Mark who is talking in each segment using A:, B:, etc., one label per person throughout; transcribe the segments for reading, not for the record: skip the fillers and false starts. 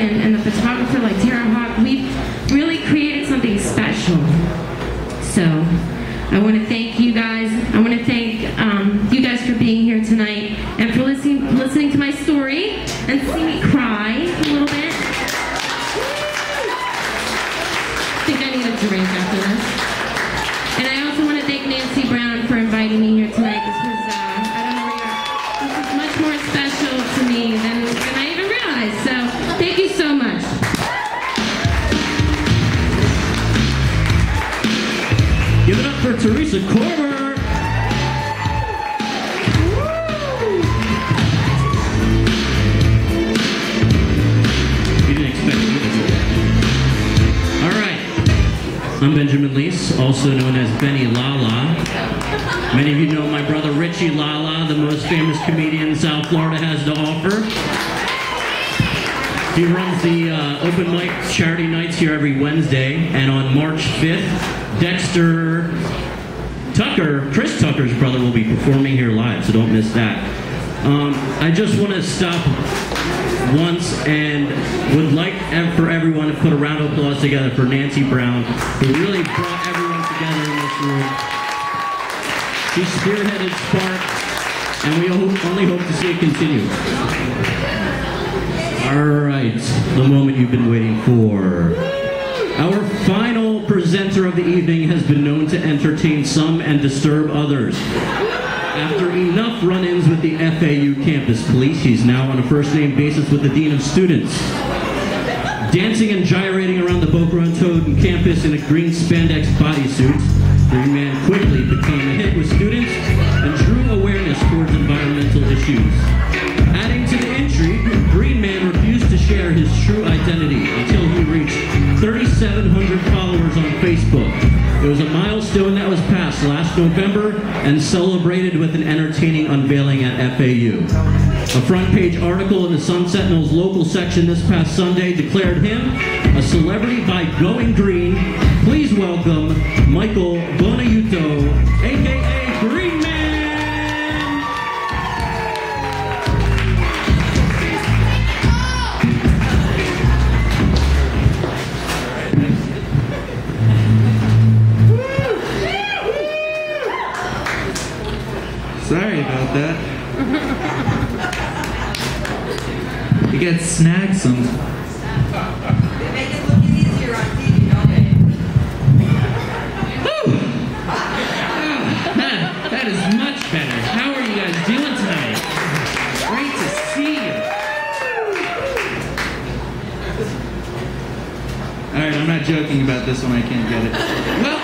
A: and the photographer like Tara Hawk, we've really created something special. So I want to thank you guys. I want to thank you guys for being here tonight and for listening to my story and see me cry a little bit. I think I need a drink after this. And I also want to thank Nancy Brown for inviting me here tonight. This was, I don't know where you are. This is much more special to me than I even realized. So thank you so much.
B: Give it up for Teresa Korber. You didn't expect me to do that. All right. I'm Benjamin Leis, also known as Benny Lala. Many of you know my brother Richie Lala, the most famous comedian South Florida has to offer. He runs the open mic charity nights here every Wednesday, and on March 5th, Dexter Tucker, Chris Tucker's brother, will be performing here live, so don't miss that. I just want to stop once and would like for everyone to put a round of applause together for Nancy Brown, who really brought everyone together in this room. She spearheaded Spark, and we only hope to see it continue. All right, the moment you've been waiting for. Our final presenter of the evening has been known to entertain some and disturb others. After enough run-ins with the FAU campus police, he's now on a first-name basis with the Dean of Students. Dancing and gyrating around the Boca Raton campus in a green spandex bodysuit, Green Man quickly became a hit with students and drew awareness towards environmental issues. Adding to the intrigue, Green Man refused to share his true identity until he reached 3,700 followers on Facebook. It was a milestone that was passed last November and celebrated with an entertaining unveiling at FAU. A front-page article in the Sun Sentinel's local section this past Sunday declared him a celebrity by going green. Please welcome Michael Bonaiuto, a.k.a. Green Man!
C: Sorry about that. You get snagged some.
D: They make it look easier on TV, don't they?
C: That is much better. How are you guys doing tonight? Great to see you. Alright, I'm not joking about this one. I can't get it. Well,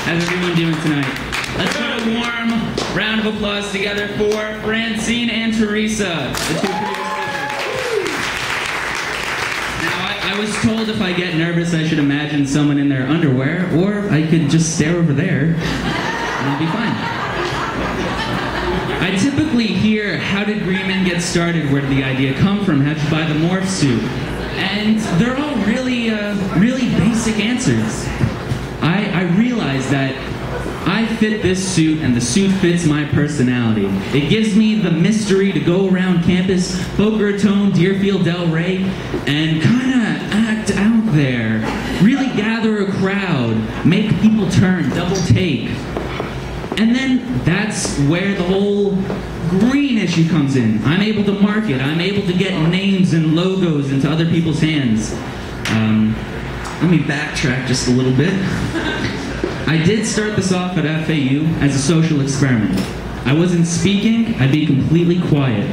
C: how's everyone doing tonight? Let's put a warm round of applause together for Francine and Teresa, the two previous speakers. Now, I was told if I get nervous, I should imagine someone in their underwear, or I could just stare over there, and it'll be fine. I typically hear, how did Green Man get started? Where did the idea come from? How'd you buy the morph suit? And they're all really, really basic answers. I realize that I fit this suit and the suit fits my personality. It gives me the mystery to go around campus, Boca Raton, Deerfield, Delray, and kind of act out there. Really gather a crowd, make people turn, double take. And then that's where the whole green issue comes in. I'm able to market, I'm able to get names and logos into other people's hands. Let me backtrack just a little bit. I did start this off at FAU as a social experiment. I wasn't speaking, I'd be completely quiet.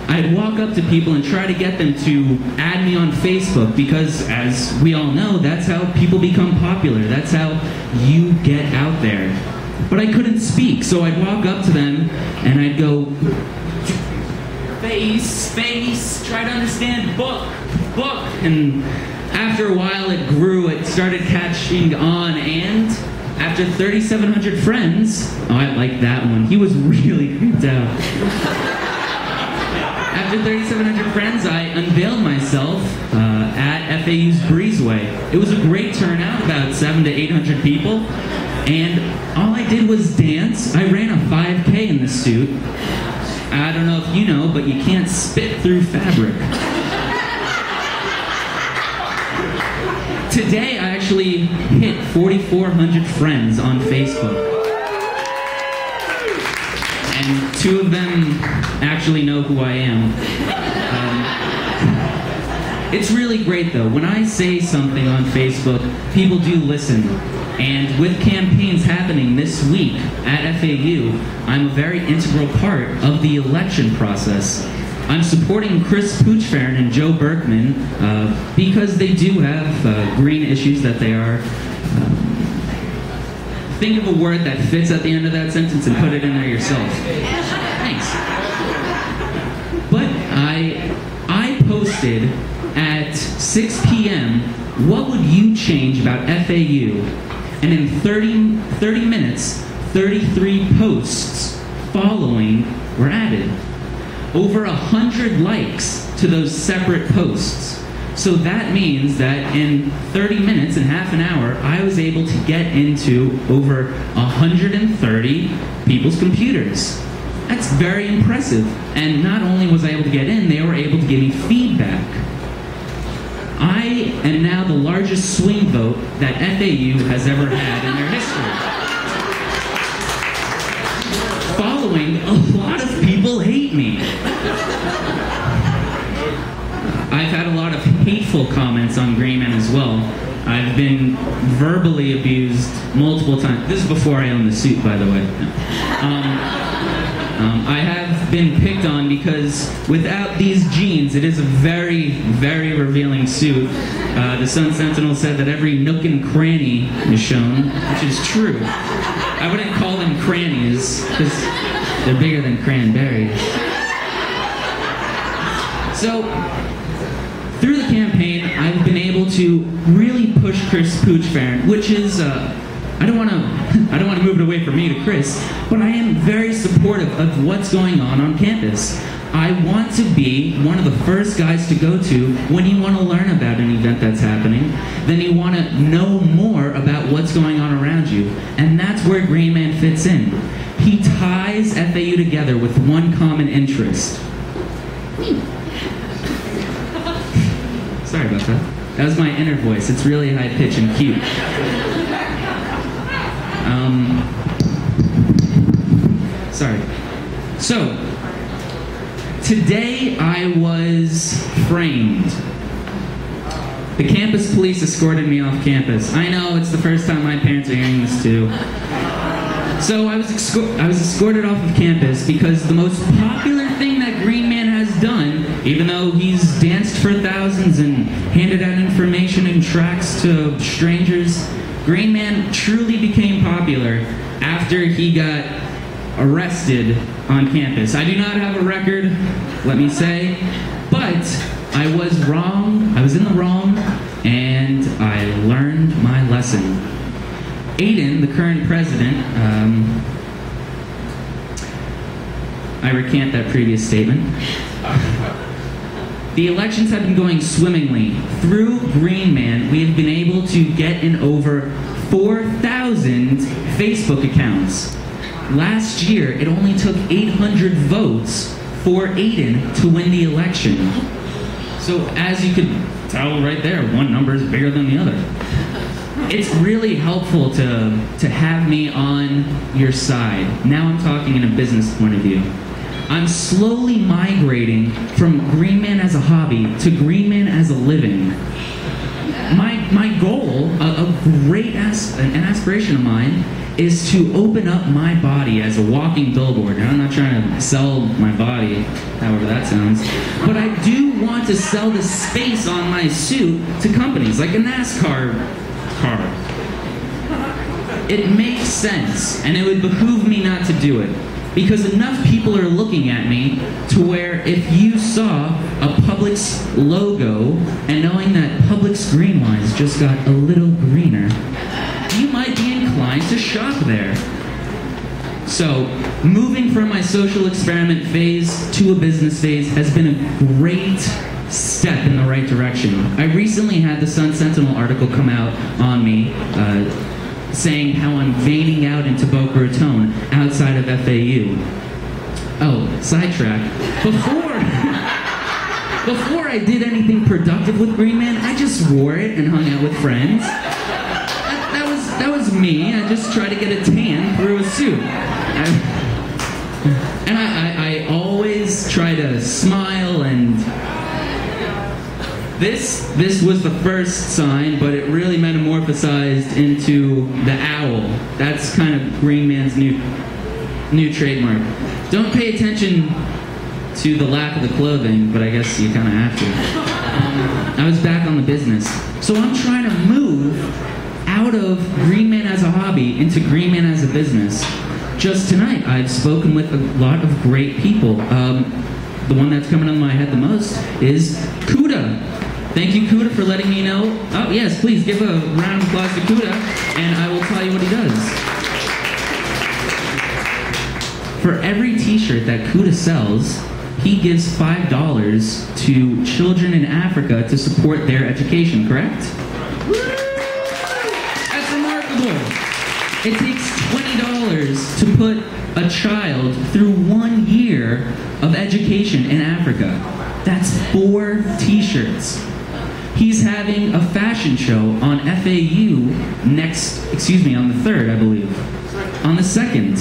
C: I'd walk up to people and try to get them to add me on Facebook because, as we all know, that's how people become popular. That's how you get out there. But I couldn't speak, so I'd walk up to them and I'd go, face, try to understand, book, and after a while it grew, it started catching on, and after 3,700 friends, oh, I like that one, he was really creeped out. After 3,700 friends, I unveiled myself at FAU's Breezeway. It was a great turnout, about 700 to 800 people, and all I did was dance. I ran a 5K today in the suit, I don't know if you know, but you can't spit through fabric. Today I actually hit 4,400 friends on Facebook. And 2 of them actually know who I am. It's really great though. When I say something on Facebook, people do listen. And with campaigns happening this week at FAU, I'm a very integral part of the election process. I'm supporting Chris Poochfarin and Joe Berkman because they do have green issues that they are. Think of a word that fits at the end of that sentence and put it in there yourself. Thanks. But I posted at 6 p.m. what would you change about FAU? And in 30 minutes, 33 posts following were added. Over 100 likes to those separate posts. So that means that in 30 minutes and half an hour, I was able to get into over 130 people's computers. That's very impressive. And not only was I able to get in, they were able to give me feedback. I am now the largest swing vote that FAU has ever had in their history. Following, a lot of people hate me. I've had a lot of hateful comments on Green Man as well. I've been verbally abused multiple times. This is before I owned the suit, by the way. No. I have been picked on because without these jeans, it is a very, very revealing suit. The Sun Sentinel said that every nook and cranny is shown, which is true. I wouldn't call them crannies, because they're bigger than cranberries. So, through the campaign, I've been able to really push Chris Poochfarin, which is, I don't want to move it away from me to Chris, but I am very supportive of what's going on campus. I want to be one of the first guys to go to when you want to learn about an event that's happening, then you want to know more about what's going on around you, and that's where Green Man fits in. He ties FAU together with one common interest. Sorry about that. That was my inner voice. It's really high pitched and cute. Sorry. So, today I was framed. The campus police escorted me off campus. I know, it's the first time my parents are hearing this too. So I was escorted off of campus because the most popular thing that Green Man has done, even though he's danced for thousands and handed out information and tracts to strangers, Green Man truly became popular after he got arrested on campus. I do not have a record, let me say, but I was wrong, I was in the wrong, and I learned my lesson. Aiden, the current president, I recant that previous statement. The elections have been going swimmingly. Through Green Man, we have been able to get in over 4,000 Facebook accounts. Last year, it only took 800 votes for Aiden to win the election. So as you could tell right there, one number is bigger than the other. It's really helpful to have me on your side. Now I'm talking in a business point of view. I'm slowly migrating from Green Man as a hobby to Green Man as a living. My goal, an aspiration of mine, is to open up my body as a walking billboard. Now, I'm not trying to sell my body, however that sounds, but I do want to sell the space on my suit to companies, like a NASCAR car. It makes sense, and it would behoove me not to do it, because enough people are looking at me to where if you saw a Publix logo and knowing that Publix green lines just got a little greener, you might be inclined to shop there. So, moving from my social experiment phase to a business phase has been a great step in the right direction. I recently had the Sun Sentinel article come out on me, saying how I'm veining out into Boca Raton outside of FAU. Oh, sidetrack. Before I did anything productive with Green Man, I just wore it and hung out with friends. That was me. I just tried to get a tan through a suit. And I always try to smile, and this was the first sign, but it really metamorphosized into the owl. That's kind of Green Man's new trademark. Don't pay attention to the lack of the clothing, but I guess you kind of have to. I was back on the business. So I'm trying to move out of Green Man as a hobby into Green Man as a business. Just tonight, I've spoken with a lot of great people. The one that's coming on my head the most is Kuda. Thank you, Kuda, for letting me know. Oh, yes, please give a round of applause to Kuda, and I will tell you what he does. For every t-shirt that Kuda sells, he gives $5 to children in Africa to support their education, correct? That's remarkable. It takes $20 to put a child through 1 year of education in Africa. That's 4 t-shirts. He's having a fashion show on FAU on the 3rd, I believe. On the 2nd.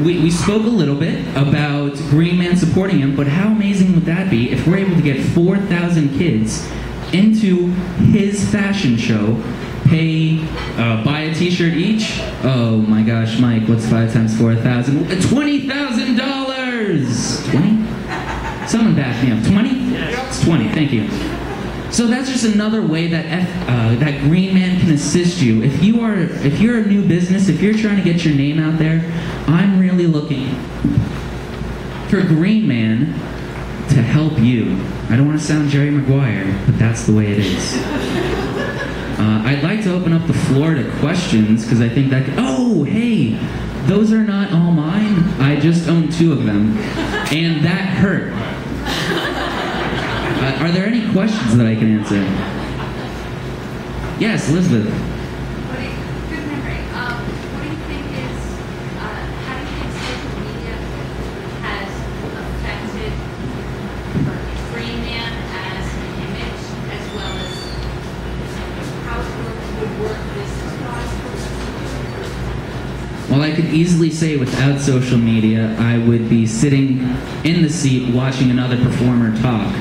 C: We spoke a little bit about Green Man supporting him, but how amazing would that be if we're able to get 4,000 kids into his fashion show, buy a t-shirt each? Oh my gosh, Mike, what's 5 times 4,000? $20,000! 20? Someone back me up. 20? It's 20, thank you. So that's just another way that that Green Man can assist you. If you're a new business, if you're trying to get your name out there, I'm really looking for Green Man to help you. I don't want to sound Jerry Maguire, but that's the way it is. I'd like to open up the floor to questions, because I think that oh, hey, those are not all mine. I just own 2 of them, and that hurt. Are there any questions that I can answer? Yes, Elizabeth.
E: What do you think is, how do you think social media has affected Green Man as an image, as well as how it would work business-wise?
C: Well, I could easily say without social media, I would be sitting in the seat watching another performer talk.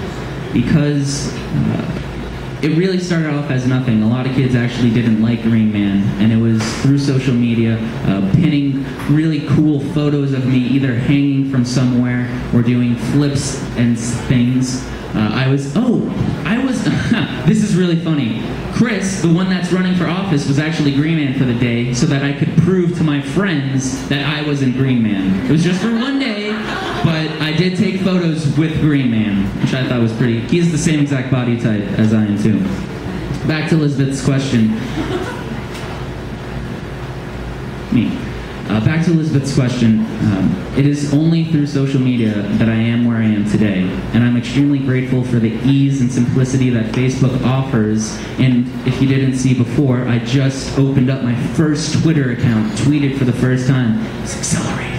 C: Because it really started off as nothing. A lot of kids actually didn't like Green Man, and it was through social media, pinning really cool photos of me either hanging from somewhere or doing flips and things. This is really funny. Chris, the one that's running for office, was actually Green Man for the day so that I could prove to my friends that I was in Green Man. It was just for 1 day, but I did take photos with Green Man, which I thought was pretty. He's the same exact body type as I am too. Back to Elizabeth's question. Back to Elizabeth's question. It is only through social media that I am where I am today, and I'm extremely grateful for the ease and simplicity that Facebook offers. And if you didn't see before, I just opened up my first Twitter account, tweeted for the first time. It's accelerated.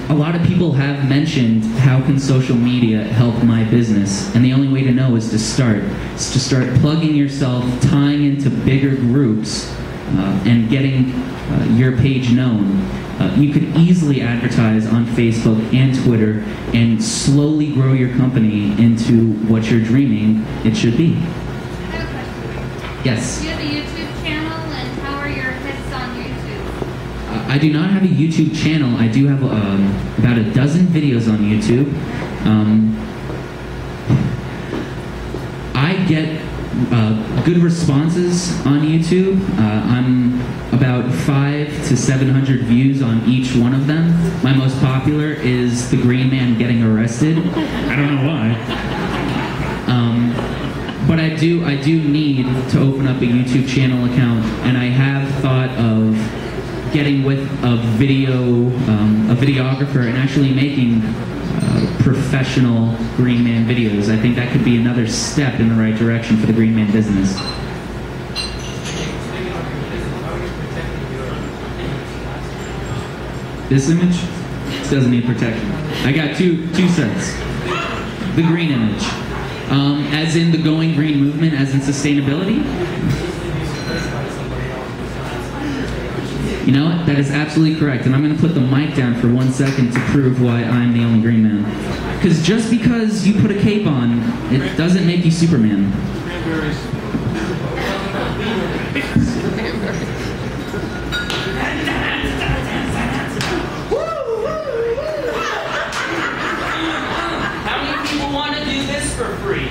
C: A lot of people have mentioned how can social media help my business, and the only way to know is to start. It's to start plugging yourself, tying into bigger groups, and getting your page known. You could easily advertise on Facebook and Twitter and slowly grow your company into what you're dreaming it should be.
E: I have a question.
C: Yes?
E: You have a YouTube channel, and how are your hits on YouTube?
C: I do not have a YouTube channel. I do have about a dozen videos on YouTube. I get good responses on YouTube. I'm about 500 to 700 views on each one of them. My most popular is the Green Man getting arrested. I don't know why. But I do need to open up a YouTube channel account, and I have thought of getting with a videographer and actually making professional Green Man videos. I think that could be another step in the right direction for the Green Man business. This image? This doesn't need protection. I got two sets. The green image. As in the Going Green movement, as in sustainability. You know what? That is absolutely correct. And I'm going to put the mic down for 1 second to prove why I'm the only green man. Because just because you put a cape on, it doesn't make you Superman.
B: How many people want to do this for free?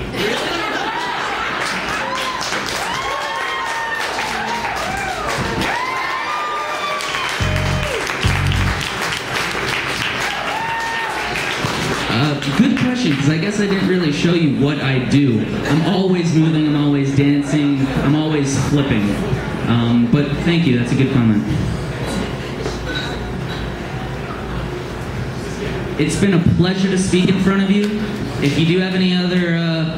C: Good question, because I guess I didn't really show you what I do. I'm always moving, I'm always dancing, I'm always flipping. But thank you, that's a good comment. It's been a pleasure to speak in front of you. If you do have any other,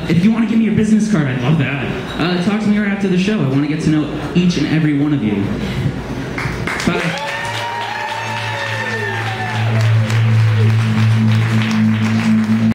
C: if you want to give me your business card, I'd love that. Talk to me right after the show. I want to get to know each and every one of you.